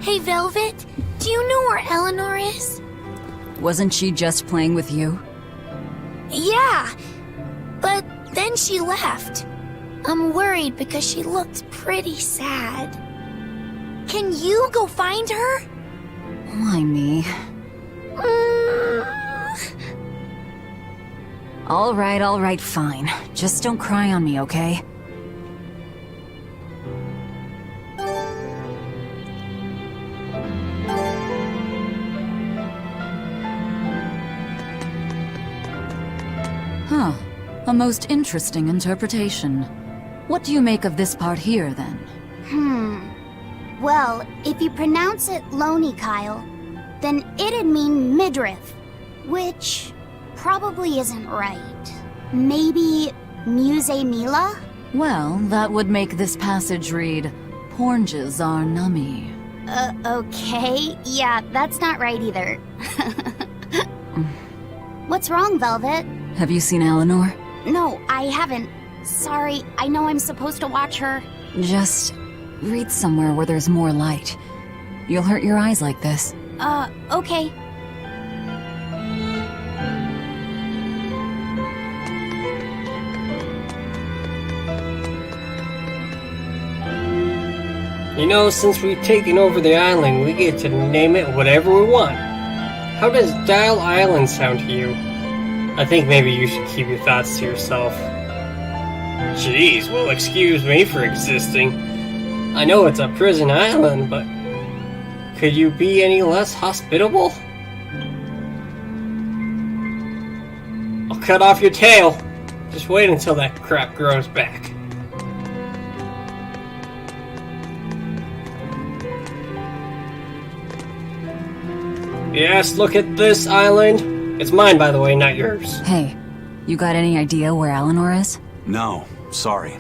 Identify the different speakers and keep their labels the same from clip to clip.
Speaker 1: Hey, Velvet, do you know where Eleanor is?
Speaker 2: Wasn't she just playing with you?
Speaker 1: Yeah, but then she left. I'm worried because she looked pretty sad. Can you go find her?
Speaker 2: Why me? All right, fine. Just don't cry on me, okay? Huh. A most interesting interpretation. What do you make of this part here, then?
Speaker 3: Well, if you pronounce it Loney, Kyle, then it'd mean midriff, which probably isn't right. Maybe Muse Mila?
Speaker 2: Well, that would make this passage read, Pornges are nummy.
Speaker 3: Okay. Yeah, that's not right either. What's wrong, Velvet?
Speaker 2: Have you seen Eleanor?
Speaker 3: No, I haven't. Sorry, I know I'm supposed to watch her.
Speaker 2: Just read somewhere where there's more light. You'll hurt your eyes like this.
Speaker 3: Okay.
Speaker 4: You know, since we've taken over the island, we get to name it whatever we want. How does Dial Island sound to you? I think maybe you should keep your thoughts to yourself. Jeez, well, excuse me for existing. I know it's a prison island, but could you be any less hospitable? I'll cut off your tail. Just wait until that crap grows back. Yes, look at this island. It's mine, by the way, not yours.
Speaker 2: Hey, you got any idea where Eleanor is?
Speaker 5: No, sorry.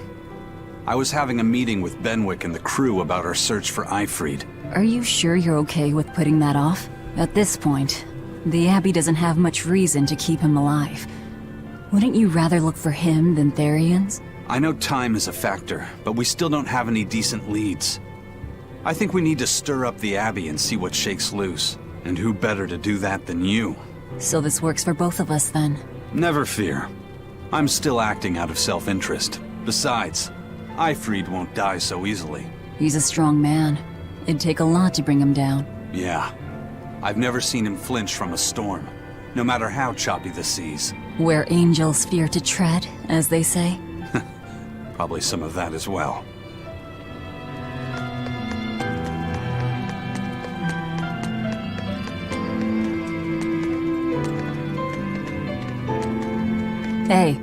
Speaker 5: I was having a meeting with Benwick and the crew about our search for Ifried.
Speaker 2: Are you sure you're okay with putting that off? At this point, the Abbey doesn't have much reason to keep him alive. Wouldn't you rather look for him than Therians?
Speaker 5: I know time is a factor, but we still don't have any decent leads. I think we need to stir up the Abbey and see what shakes loose. And who better to do that than you?
Speaker 2: So this works for both of us then?
Speaker 5: Never fear. I'm still acting out of self-interest. Besides, Ifried won't die so easily.
Speaker 2: He's a strong man. It'd take a lot to bring him down.
Speaker 5: Yeah. I've never seen him flinch from a storm, no matter how choppy the seas.
Speaker 2: Where angels fear to tread, as they say.
Speaker 5: Probably some of that as well.
Speaker 2: Hey,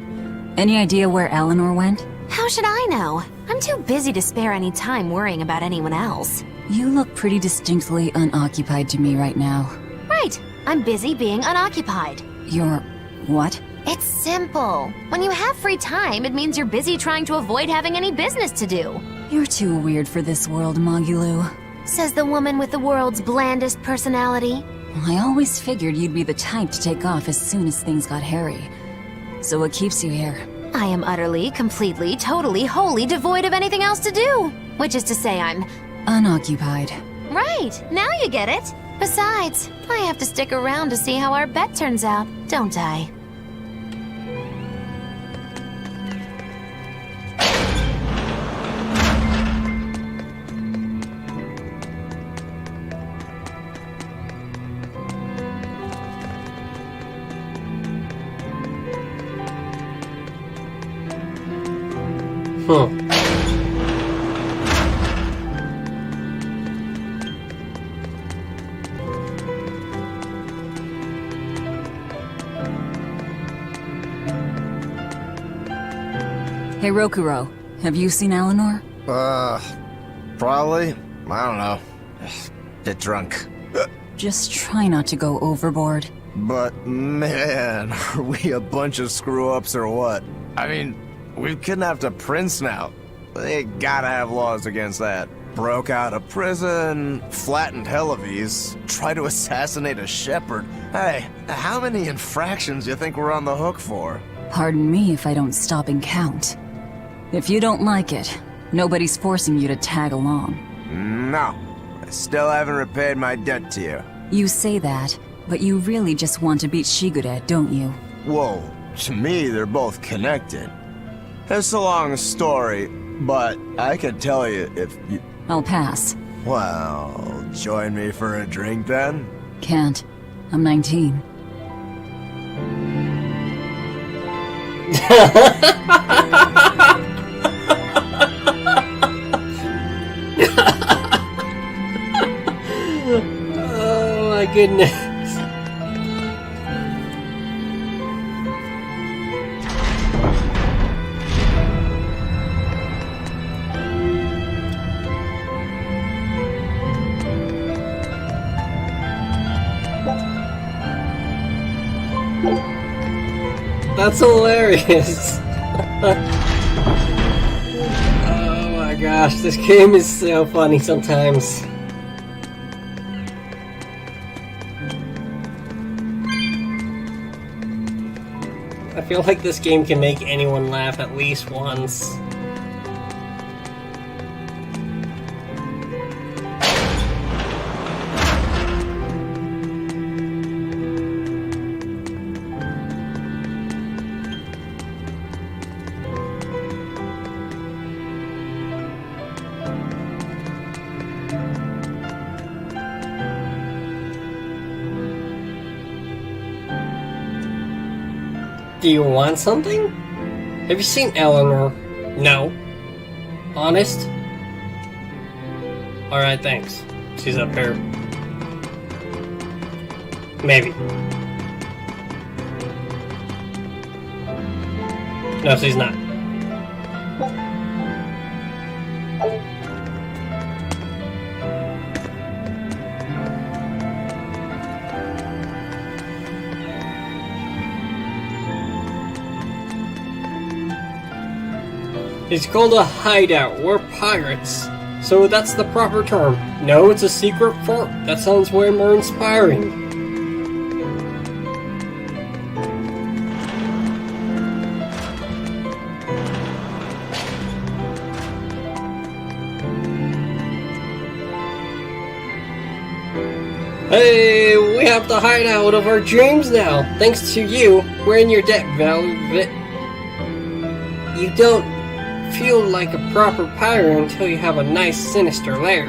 Speaker 2: any idea where Eleanor went?
Speaker 6: How should I know? I'm too busy to spare any time worrying about anyone else.
Speaker 2: You look pretty distinctly unoccupied to me right now.
Speaker 6: Right, I'm busy being unoccupied.
Speaker 2: You're... what?
Speaker 6: It's simple. When you have free time, it means you're busy trying to avoid having any business to do.
Speaker 2: You're too weird for this world, Magilou.
Speaker 6: Says the woman with the world's blandest personality.
Speaker 2: I always figured you'd be the type to take off as soon as things got hairy. So what keeps you here?
Speaker 6: I am utterly, completely, totally, wholly devoid of anything else to do. Which is to say I'm...
Speaker 2: unoccupied.
Speaker 6: Right, now you get it. Besides, I have to stick around to see how our bet turns out, don't I?
Speaker 2: Hey, Rokuro, have you seen Eleanor?
Speaker 7: Probably. I don't know. Bit drunk.
Speaker 2: Just try not to go overboard.
Speaker 7: But man, are we a bunch of screw-ups or what? I mean, we've kidnapped a prince now. They gotta have laws against that. Broke out of prison, flattened Helives, tried to assassinate a shepherd. Hey, how many infractions do you think we're on the hook for?
Speaker 2: Pardon me if I don't stop and count. If you don't like it, nobody's forcing you to tag along.
Speaker 7: No. I still haven't repaid my debt to you.
Speaker 2: You say that, but you really just want to beat Shigure, don't you?
Speaker 7: Whoa, to me, they're both connected. It's a long story, but I can tell you if you...
Speaker 2: I'll pass.
Speaker 7: Well, join me for a drink then?
Speaker 2: Can't. I'm 19.
Speaker 4: Oh my goodness. That's hilarious. Oh my gosh, this game is so funny sometimes. I feel like this game can make anyone laugh at least once. Do you want something? Have you seen Eleanor? No. Honest? Alright, thanks. She's up here. Maybe. No, she's not. It's called a hideout. We're pirates. So that's the proper term. No, it's a secret fort. That sounds way more inspiring. Hey, we have the hideout of our dreams now. Thanks to you, we're in your debt, Velvet. You don't feel like a proper pirate until you have a nice sinister lair.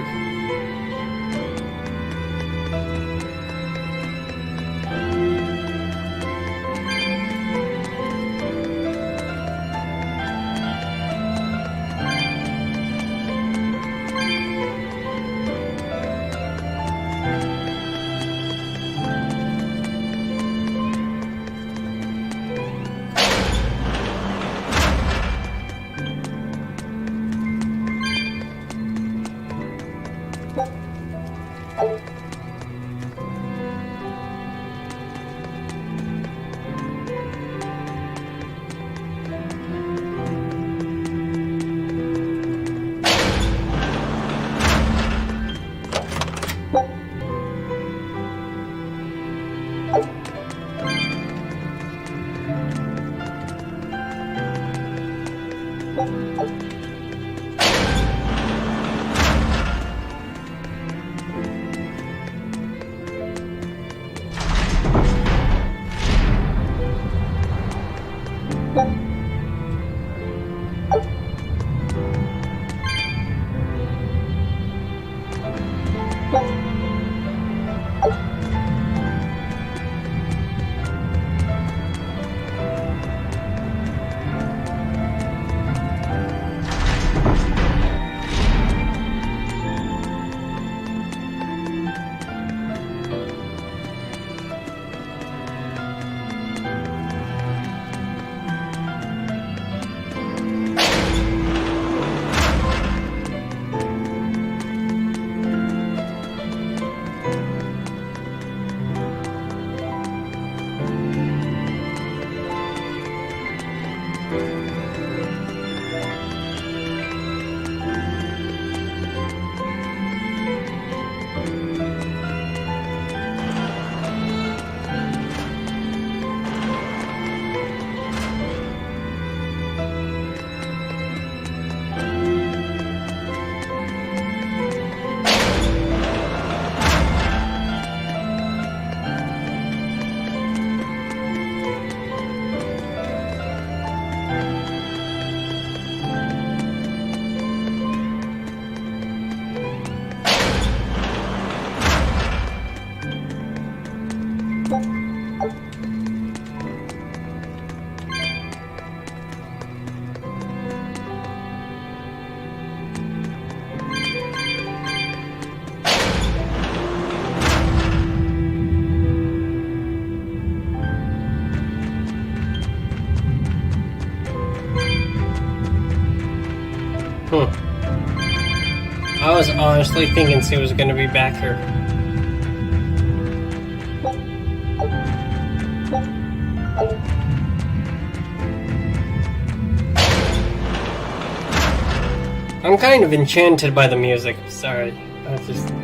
Speaker 4: honestly thinking Sue was gonna be back here. I'm kind of enchanted by the music. Sorry. I just...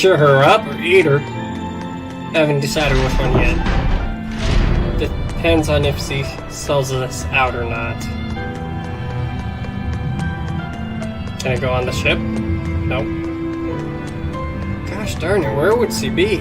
Speaker 4: cheer her up or eat her. Haven't decided which one yet. Depends on if she sells us out or not. Can I go on the ship? Nope. Gosh darn it, where would she be?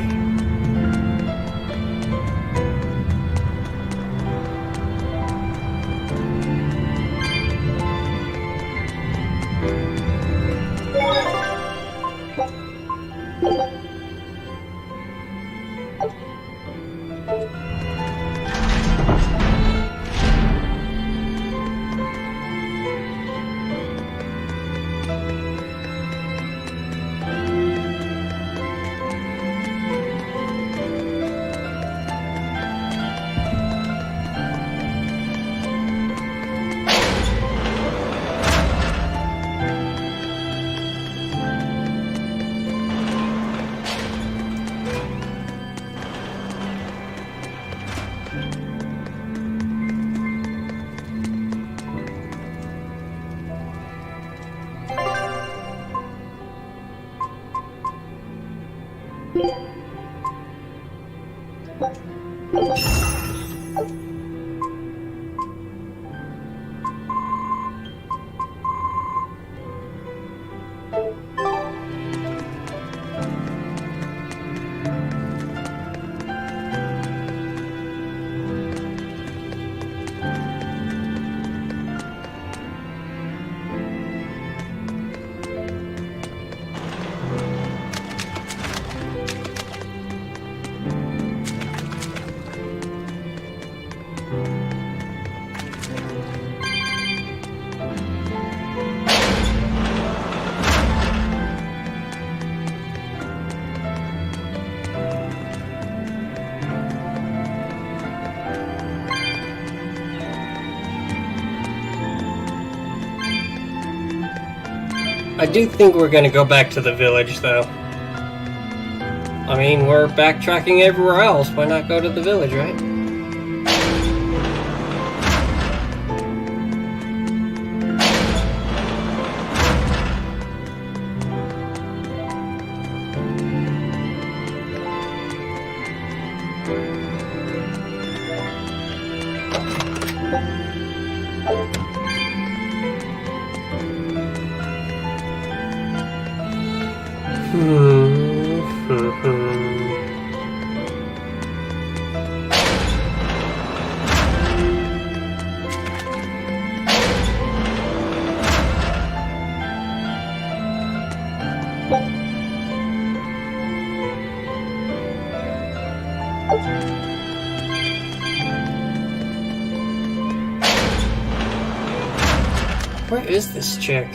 Speaker 4: I do think we're gonna go back to the village, though. I mean, we're backtracking everywhere else. Why not go to the village, right? Where is this chick?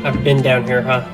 Speaker 4: I've been down here, huh?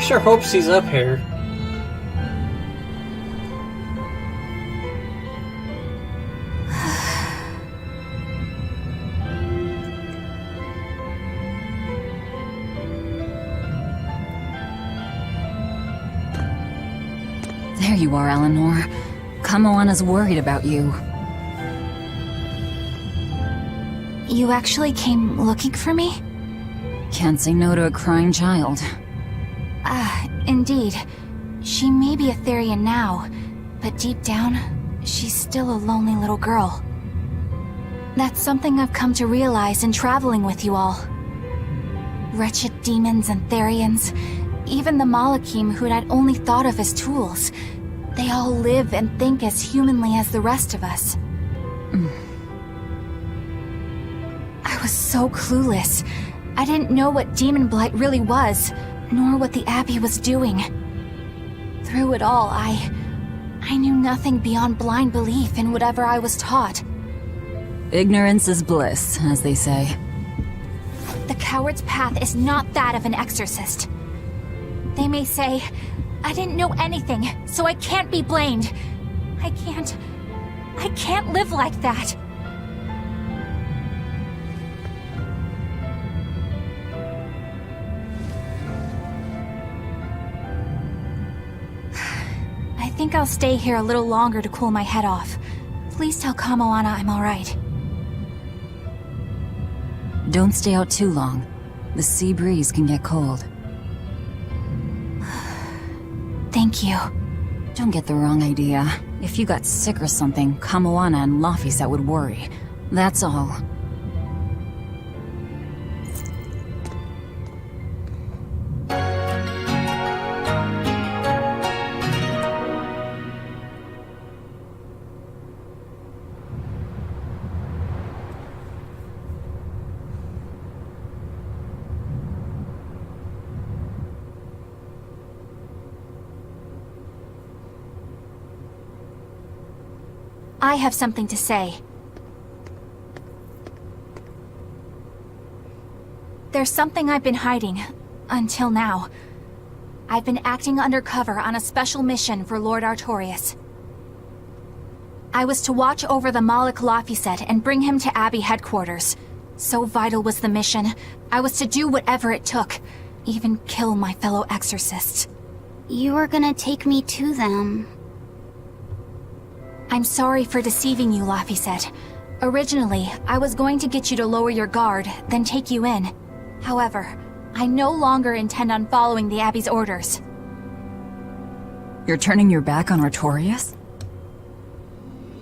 Speaker 4: sure hopes he's up here.
Speaker 2: There you are, Eleanor. Kamoana's worried about you.
Speaker 1: You actually came looking for me?
Speaker 2: Can't say no to a crying child.
Speaker 1: Indeed. She may be a Therian now, but deep down, she's still a lonely little girl. That's something I've come to realize in traveling with you all. Wretched demons and Therians, even the Malakim who'd I'd only thought of as tools, they all live and think as humanly as the rest of us. I was so clueless. I didn't know what demon blight really was, nor what the Abbey was doing. Through it all, I knew nothing beyond blind belief in whatever I was taught.
Speaker 2: Ignorance is bliss, as they say.
Speaker 1: The coward's path is not that of an exorcist. They may say, I didn't know anything, so I can't be blamed. I can't live like that. I think I'll stay here a little longer to cool my head off. Please tell Kamoana I'm alright.
Speaker 2: Don't stay out too long. The sea breeze can get cold.
Speaker 1: Thank you.
Speaker 2: Don't get the wrong idea. If you got sick or something, Kamoana and Laphicet would worry. That's all.
Speaker 1: I have something to say. There's something I've been hiding, until now. I've been acting undercover on a special mission for Lord Artorias. I was to watch over the Malik Laphicet and bring him to Abbey headquarters. So vital was the mission, I was to do whatever it took, even kill my fellow exorcists.
Speaker 3: You were gonna take me to them.
Speaker 1: I'm sorry for deceiving you, Laphicet. Originally, I was going to get you to lower your guard, then take you in. However, I no longer intend on following the Abbey's orders.
Speaker 2: You're turning your back on Artorias?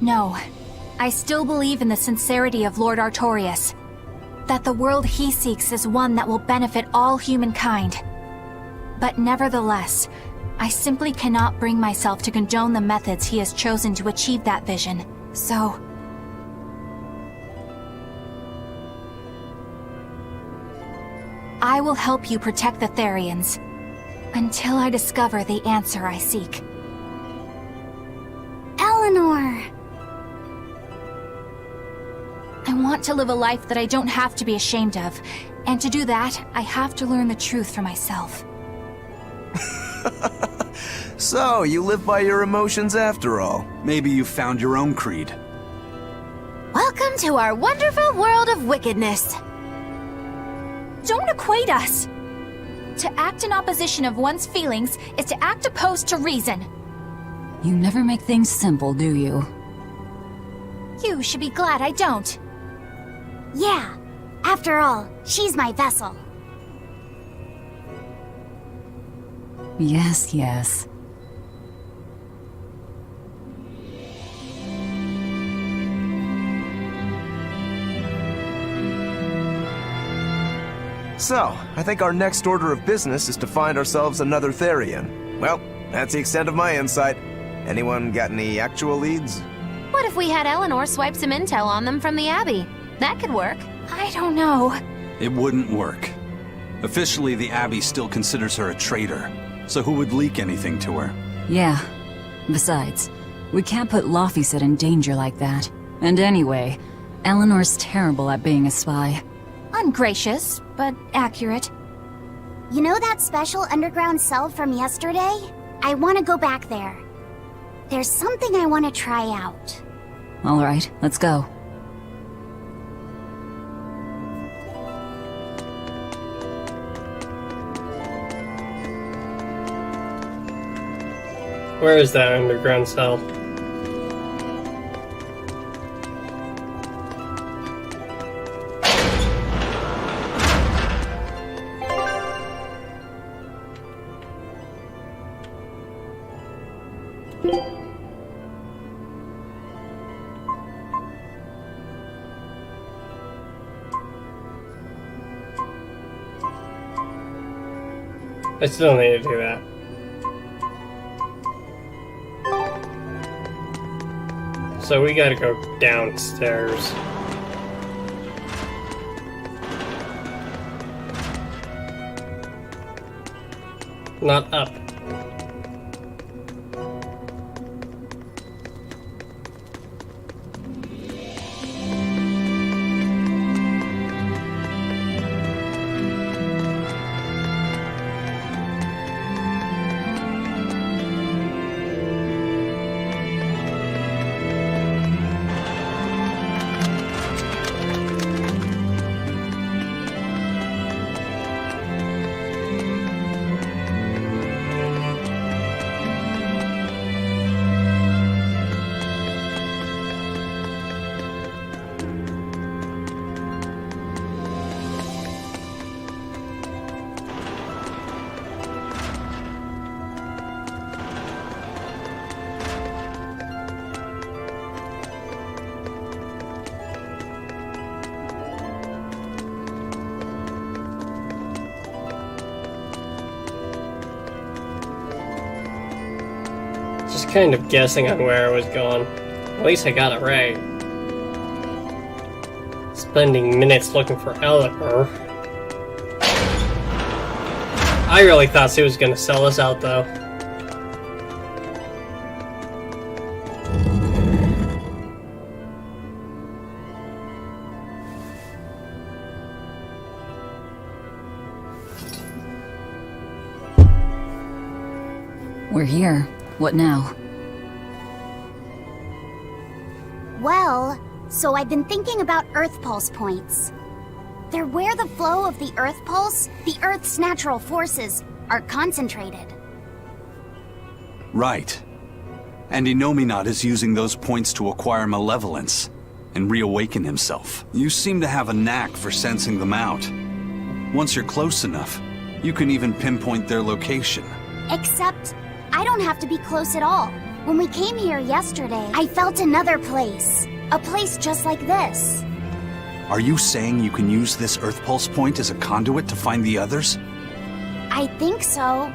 Speaker 1: No. I still believe in the sincerity of Lord Artorias. That the world he seeks is one that will benefit all humankind. But nevertheless, I simply cannot bring myself to condone the methods he has chosen to achieve that vision, so... I will help you protect the Therians, until I discover the answer I seek.
Speaker 3: Eleanor!
Speaker 1: I want to live a life that I don't have to be ashamed of, and to do that, I have to learn the truth for myself.
Speaker 7: So, you live by your emotions after all.
Speaker 5: Maybe you found your own creed.
Speaker 6: Welcome to our wonderful world of wickedness.
Speaker 1: Don't equate us! To act in opposition of one's feelings is to act opposed to reason.
Speaker 2: You never make things simple, do you?
Speaker 1: You should be glad I don't.
Speaker 3: Yeah. After all, she's my vessel.
Speaker 2: Yes, yes.
Speaker 7: So, I think our next order of business is to find ourselves another Therian. Well, that's the extent of my insight. Anyone got any actual leads?
Speaker 6: What if we had Eleanor swipe some intel on them from the Abbey? That could work.
Speaker 1: I don't know.
Speaker 5: It wouldn't work. Officially, the Abbey still considers her a traitor, so who would leak anything to her?
Speaker 2: Yeah. Besides, we can't put Laphicet in danger like that. And anyway, Eleanor's terrible at being a spy.
Speaker 1: Ungracious, but accurate.
Speaker 3: You know that special underground cell from yesterday? I want to go back there. There's something I want to try out.
Speaker 2: Alright, let's go.
Speaker 4: Where is that underground cell? I still need to do that. So we gotta go downstairs. Not up. Just kind of guessing on where I was going. At least I got it right. Spending minutes looking for Eleanor. I really thought she was gonna sell us out though.
Speaker 2: We're here. What now?
Speaker 3: Well, so I've been thinking about Earth Pulse points. They're where the flow of the Earth Pulse, the Earth's natural forces, are concentrated.
Speaker 5: Right. And Inominat is using those points to acquire malevolence and reawaken himself. You seem to have a knack for sensing them out. Once you're close enough, you can even pinpoint their location.
Speaker 3: Except, I don't have to be close at all. When we came here yesterday, I felt another place. A place just like this.
Speaker 5: Are you saying you can use this Earth Pulse point as a conduit to find the others?
Speaker 3: I think so.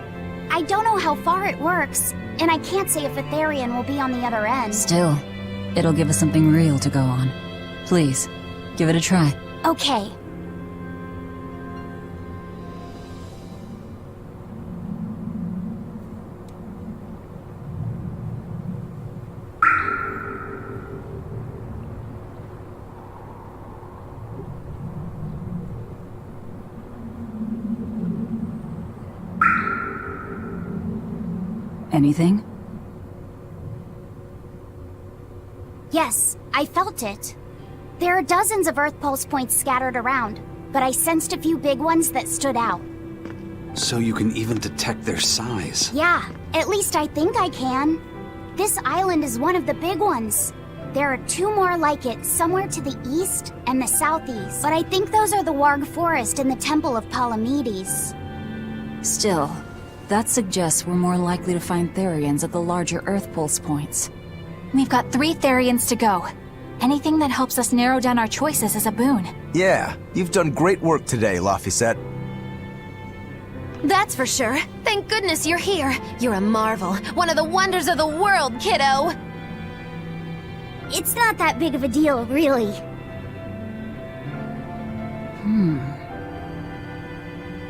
Speaker 3: I don't know how far it works, and I can't say if Etherian will be on the other end.
Speaker 2: Still, it'll give us something real to go on. Please, give it a try.
Speaker 3: Okay.
Speaker 2: Anything?
Speaker 3: Yes, I felt it. There are dozens of Earth Pulse points scattered around, but I sensed a few big ones that stood out.
Speaker 5: So you can even detect their size.
Speaker 3: Yeah, at least I think I can. This island is one of the big ones. There are two more like it somewhere to the east and the southeast, but I think those are the Warg Forest and the Temple of Palamedes.
Speaker 2: Still, that suggests we're more likely to find Therians at the larger Earth Pulse points.
Speaker 1: We've got 3 Therians to go. Anything that helps us narrow down our choices is a boon.
Speaker 7: Yeah, you've done great work today, Laphicet.
Speaker 6: That's for sure. Thank goodness you're here. You're a marvel. One of the wonders of the world, kiddo.
Speaker 3: It's not that big of a deal, really.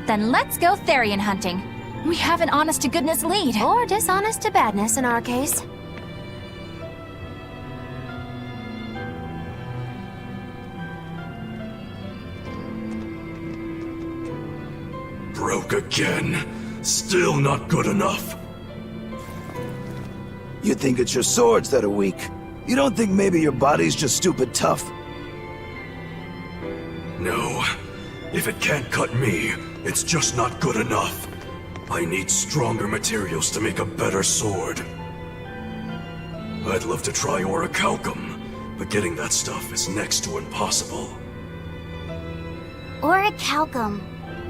Speaker 1: Then let's go Therian hunting. We have an honest-to-goodness lead.
Speaker 6: Or dishonest to badness in our case.
Speaker 8: Broke again. Still not good enough.
Speaker 9: You think it's your swords that are weak? You don't think maybe your body's just stupid tough?
Speaker 8: No. If it can't cut me, it's just not good enough. I need stronger materials to make a better sword. I'd love to try orichalcum, but getting that stuff is next to impossible.
Speaker 3: Orichalcum.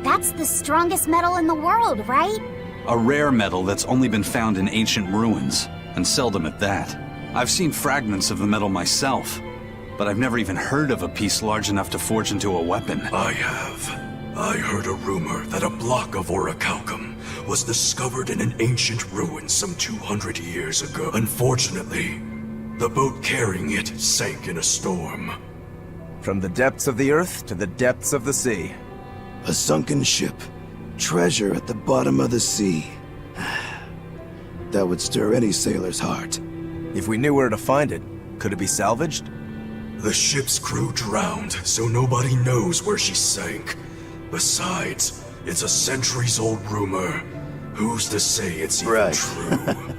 Speaker 3: That's the strongest metal in the world, right?
Speaker 5: A rare metal that's only been found in ancient ruins, and seldom at that. I've seen fragments of the metal myself, but I've never even heard of a piece large enough to forge into a weapon.
Speaker 8: I have. I heard a rumor that a block of orichalcum was discovered in an ancient ruin some 200 years ago. Unfortunately, the boat carrying it sank in a storm.
Speaker 7: From the depths of the earth to the depths of the sea.
Speaker 9: A sunken ship. Treasure at the bottom of the sea. That would stir any sailor's heart.
Speaker 7: If we knew where to find it, could it be salvaged?
Speaker 8: The ship's crew drowned, so nobody knows where she sank. Besides, it's a centuries-old rumor. Who's to say it's even true?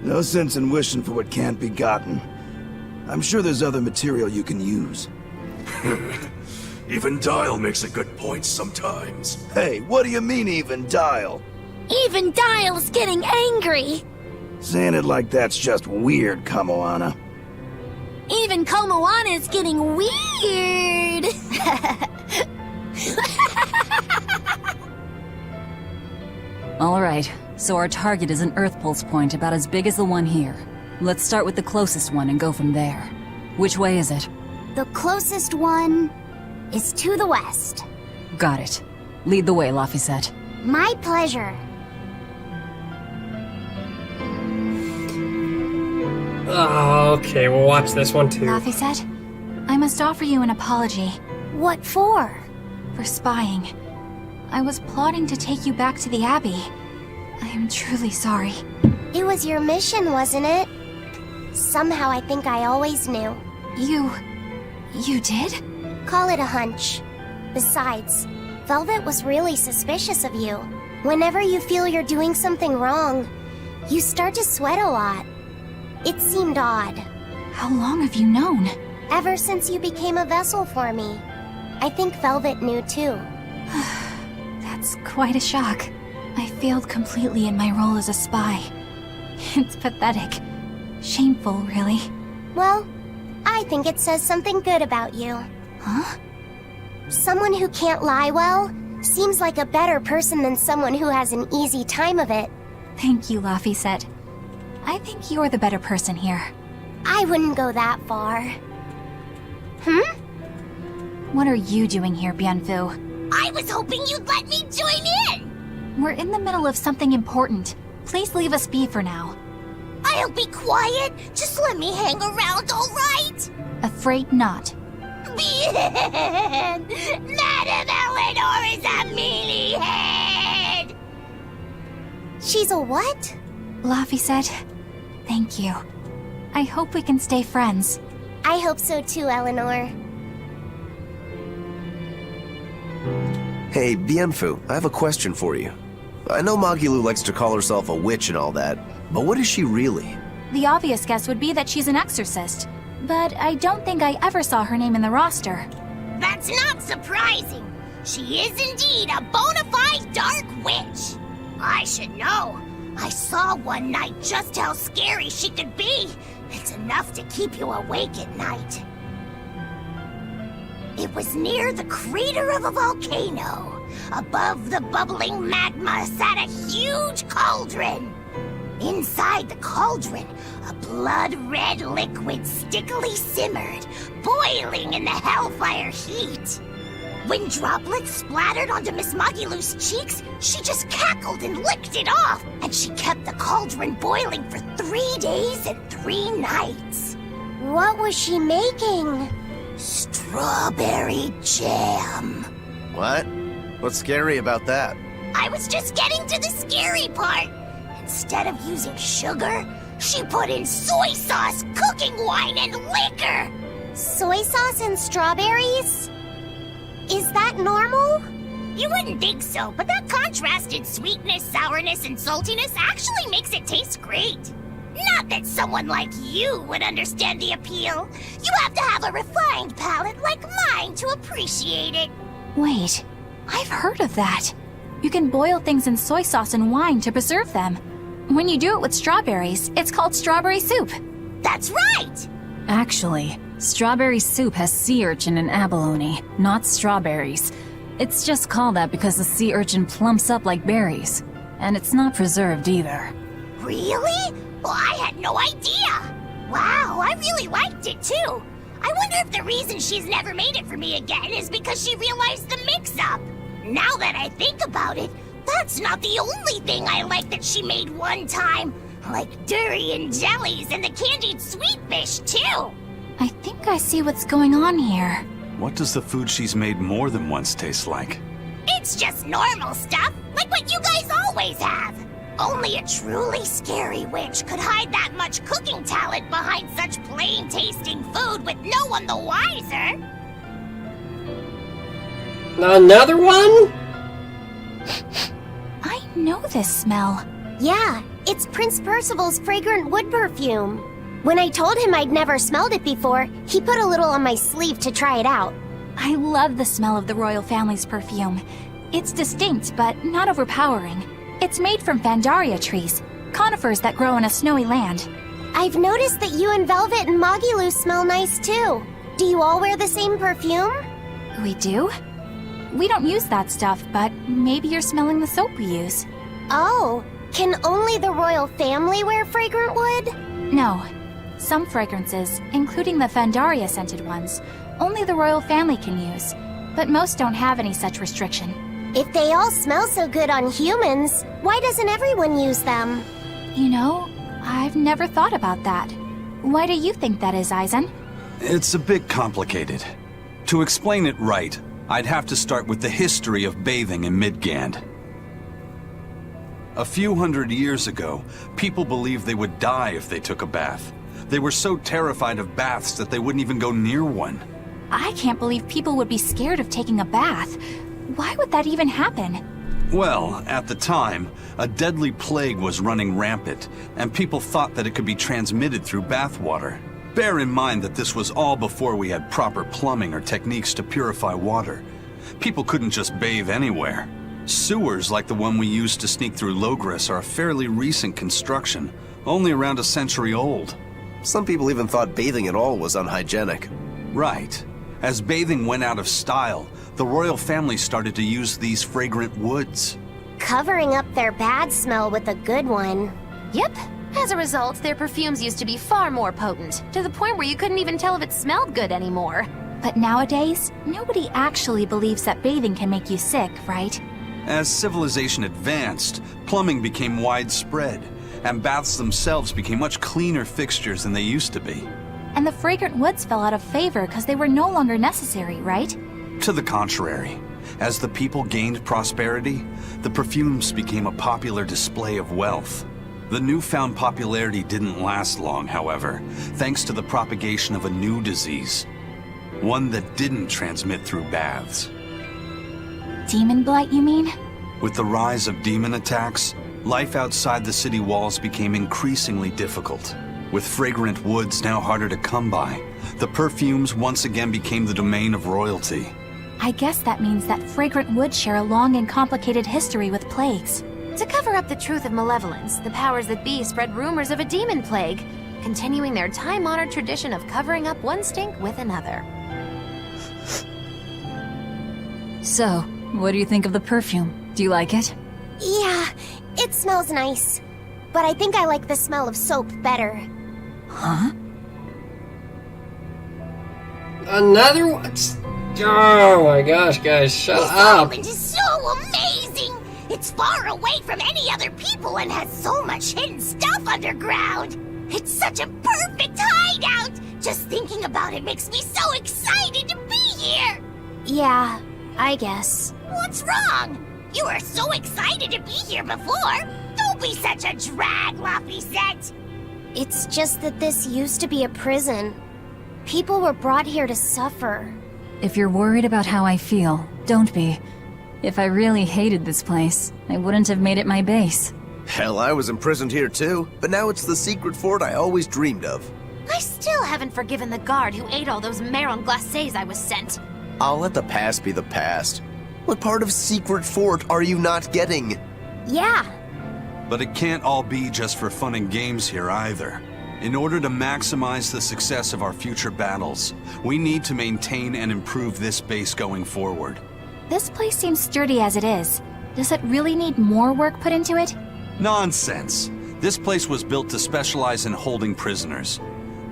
Speaker 9: No sense in wishing for what can't be gotten. I'm sure there's other material you can use.
Speaker 8: Even Dial makes a good point sometimes.
Speaker 9: Hey, what do you mean, even Dial?
Speaker 3: Even Dial's getting angry!
Speaker 9: Saying it like that's just weird, Kamoana.
Speaker 3: Even Komoana's getting weird!
Speaker 2: Alright, so our target is an Earth Pulse point about as big as the one here. Let's start with the closest one and go from there. Which way is it?
Speaker 3: The closest one is to the west.
Speaker 2: Got it. Lead the way, Laphicet.
Speaker 3: My pleasure.
Speaker 4: Okay, we'll watch this one too.
Speaker 1: Laphicet, I must offer you an apology
Speaker 3: What for?
Speaker 1: for spying. I was plotting to take you back to the Abbey. I am truly sorry.
Speaker 3: It was your mission, wasn't it? Somehow I think I always knew.
Speaker 1: You did?
Speaker 3: Call it a hunch. Besides, Velvet was really suspicious of you. Whenever you feel you're doing something wrong, you start to sweat a lot. It seemed odd.
Speaker 1: How long have you known?
Speaker 3: Ever since you became a vessel for me. I think Velvet knew too.
Speaker 1: That's quite a shock. I failed completely in my role as a spy. It's pathetic. Shameful, really.
Speaker 3: Well, I think it says something good about you.
Speaker 1: Huh?
Speaker 3: Someone who can't lie well seems like a better person than someone who has an easy time of it.
Speaker 1: Thank you, Laphicet. I think you're the better person here.
Speaker 3: I wouldn't go that far.
Speaker 1: What are you doing here, Bienfu?
Speaker 3: I was hoping you'd let me join in!
Speaker 1: We're in the middle of something important. Please leave us be for now.
Speaker 3: I'll be quiet. Just let me hang around, all right?
Speaker 1: Afraid not.
Speaker 3: Bien! Madame Eleanor is a mealyhead! She's a what?
Speaker 1: Laphicet, thank you. I hope we can stay friends.
Speaker 3: I hope so too, Eleanor.
Speaker 10: Hey, Bienfu, I have a question for you. I know Magilu likes to call herself a witch and all that, but what is she really?
Speaker 1: The obvious guess would be that she's an exorcist, but I don't think I ever saw her name in the roster.
Speaker 3: That's not surprising. She is indeed a bona fide dark witch. I should know. I saw one night just how scary she could be. It's enough to keep you awake at night. It was near the crater of a volcano. Above the bubbling magma sat a huge cauldron. Inside the cauldron, a blood-red liquid stickily simmered, boiling in the hellfire heat. When droplets splattered onto Miss Magilu's cheeks, she just cackled and licked it off, and she kept the cauldron boiling for 3 days and 3 nights. What was she making? Strawberry jam.
Speaker 10: What? What's scary about that?
Speaker 3: I was just getting to the scary part. Instead of using sugar, she put in soy sauce, cooking wine, and liquor. Soy sauce and strawberries? Is that normal?
Speaker 11: You wouldn't think so, but that contrasted sweetness, sourness, and saltiness actually makes it taste great. Not that someone like you would understand the appeal. You have to have a refined palate like mine to appreciate it.
Speaker 1: Wait, I've heard of that. You can boil things in soy sauce and wine to preserve them. When you do it with strawberries, it's called strawberry soup.
Speaker 11: That's right!
Speaker 2: Actually, strawberry soup has sea urchin and abalone, not strawberries. It's just called that because the sea urchin plumps up like berries. And it's not preserved either.
Speaker 11: Really? Well, I had no idea. Wow, I really liked it too. I wonder if the reason she's never made it for me again is because she realized the mix-up. Now that I think about it, that's not the only thing I like that she made one time. Like durian jellies and the candied sweet fish too.
Speaker 1: I think I see what's going on here.
Speaker 5: What does the food she's made more than once taste like?
Speaker 11: It's just normal stuff, like what you guys always have. Only a truly scary witch could hide that much cooking talent behind such plain-tasting food with no one the wiser.
Speaker 4: Another one?
Speaker 1: I know this smell.
Speaker 3: Yeah, it's Prince Percival's fragrant wood perfume. When I told him I'd never smelled it before, he put a little on my sleeve to try it out.
Speaker 1: I love the smell of the royal family's perfume. It's distinct, but not overpowering. It's made from Fandaria trees, conifers that grow in a snowy land.
Speaker 3: I've noticed that you and Velvet and Magilu smell nice too. Do you all wear the same perfume?
Speaker 1: We do? We don't use that stuff, but maybe you're smelling the soap we use.
Speaker 3: Oh, can only the royal family wear fragrant wood?
Speaker 1: No. Some fragrances, including the Fandaria scented ones, only the royal family can use, but most don't have any such restriction.
Speaker 3: If they all smell so good on humans, why doesn't everyone use them?
Speaker 1: You know, I've never thought about that. Why do you think that is, Aizen?
Speaker 5: It's a bit complicated. To explain it right, I'd have to start with the history of bathing in Midgand. A few hundred years ago, people believed they would die if they took a bath. They were so terrified of baths that they wouldn't even go near one.
Speaker 1: I can't believe people would be scared of taking a bath. Why would that even happen?
Speaker 5: Well, at the time, a deadly plague was running rampant, and people thought that it could be transmitted through bathwater. Bear in mind that this was all before we had proper plumbing or techniques to purify water. People couldn't just bathe anywhere. Sewers like the one we used to sneak through Logres are a fairly recent construction, only around a century old.
Speaker 10: Some people even thought bathing at all was unhygienic.
Speaker 5: Right. As bathing went out of style, the royal family started to use these fragrant woods.
Speaker 3: Covering up their bad smell with a good one.
Speaker 6: Yep. As a result, their perfumes used to be far more potent, to the point where you couldn't even tell if it smelled good anymore.
Speaker 1: But nowadays, nobody actually believes that bathing can make you sick, right?
Speaker 5: As civilization advanced, plumbing became widespread, and baths themselves became much cleaner fixtures than they used to be.
Speaker 1: And the fragrant woods fell out of favor because they were no longer necessary, right?
Speaker 5: To the contrary. As the people gained prosperity, the perfumes became a popular display of wealth. The newfound popularity didn't last long, however, thanks to the propagation of a new disease. One that didn't transmit through baths.
Speaker 1: Demon blight, you mean?
Speaker 5: With the rise of demon attacks, life outside the city walls became increasingly difficult. With fragrant woods now harder to come by, the perfumes once again became the domain of royalty.
Speaker 1: I guess that means that fragrant woods share a long and complicated history with plagues.
Speaker 6: To cover up the truth of malevolence, the powers that be spread rumors of a demon plague, continuing their time-honored tradition of covering up one stink with another.
Speaker 2: So, what do you think of the perfume? Do you like it?
Speaker 3: Yeah, it smells nice. But I think I like the smell of soap better.
Speaker 2: Huh?
Speaker 4: Another one? Oh my gosh, guys, shut
Speaker 11: This
Speaker 4: up.
Speaker 11: island is so amazing! It's far away from any other people and has so much hidden stuff underground. It's such a perfect hideout! Just thinking about it makes me so excited to be here!
Speaker 3: Yeah, I guess.
Speaker 11: What's wrong? You were so excited to be here before. Don't be such a drag, Laphicet.
Speaker 3: It's just that this used to be a prison. People were brought here to suffer.
Speaker 2: If you're worried about how I feel, don't be. If I really hated this place, I wouldn't have made it my base.
Speaker 10: Hell, I was imprisoned here too, but now it's the secret fort I always dreamed of.
Speaker 6: I still haven't forgiven the guard who ate all those marron glacés I was sent.
Speaker 10: I'll let the past be the past. What part of secret fort are you not getting?
Speaker 3: Yeah,
Speaker 5: But it can't all be just for fun and games here either. In order to maximize the success of our future battles, we need to maintain and improve this base going forward.
Speaker 1: This place seems sturdy as it is. Does it really need more work put into it?
Speaker 5: Nonsense! This place was built to specialize in holding prisoners.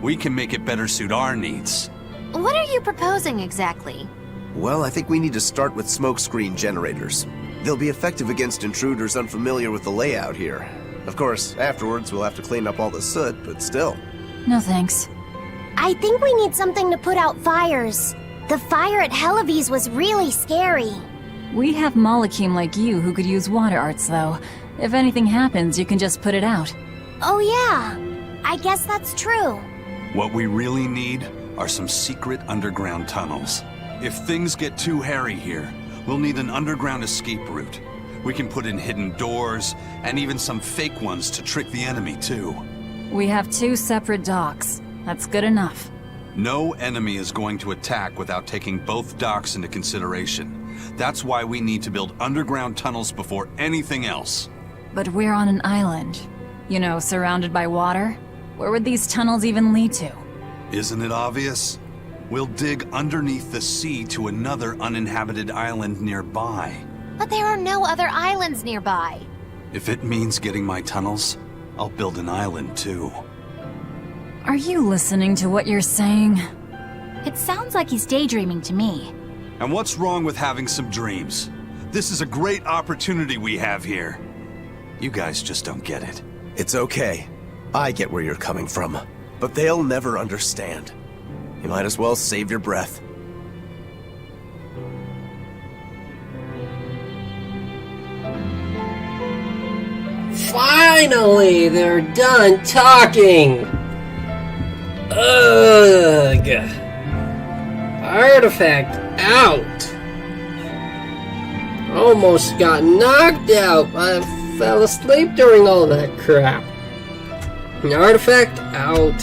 Speaker 5: We can make it better suit our needs.
Speaker 6: What are you proposing exactly?
Speaker 10: Well, I think we need to start with smokescreen generators. They'll be effective against intruders unfamiliar with the layout here. Of course, afterwards we'll have to clean up all the soot, but still.
Speaker 2: No thanks.
Speaker 3: I think we need something to put out fires. The fire at Helavi's was really scary.
Speaker 2: We have Malakim like you who could use water arts, though. If anything happens, you can just put it out.
Speaker 3: Oh yeah, I guess that's true.
Speaker 5: What we really need are some secret underground tunnels. If things get too hairy here, we'll need an underground escape route. We can put in hidden doors, and even some fake ones to trick the enemy, too.
Speaker 2: We have 2 separate docks. That's good enough.
Speaker 5: No enemy is going to attack without taking both docks into consideration. That's why we need to build underground tunnels before anything else.
Speaker 2: But we're on an island. You know, surrounded by water. Where would these tunnels even lead to?
Speaker 5: Isn't it obvious? We'll dig underneath the sea to another uninhabited island nearby.
Speaker 6: But there are no other islands nearby.
Speaker 5: If it means getting my tunnels, I'll build an island too.
Speaker 2: Are you listening to what you're saying?
Speaker 1: It sounds like he's daydreaming to me.
Speaker 5: And what's wrong with having some dreams? This is a great opportunity we have here. You guys just don't get it.
Speaker 10: It's okay. I get where you're coming from. But they'll never understand. You might as well save your breath.
Speaker 4: Finally, they're done talking! Ugh! Artifact out! Almost got knocked out. I fell asleep during all that crap. Artifact out.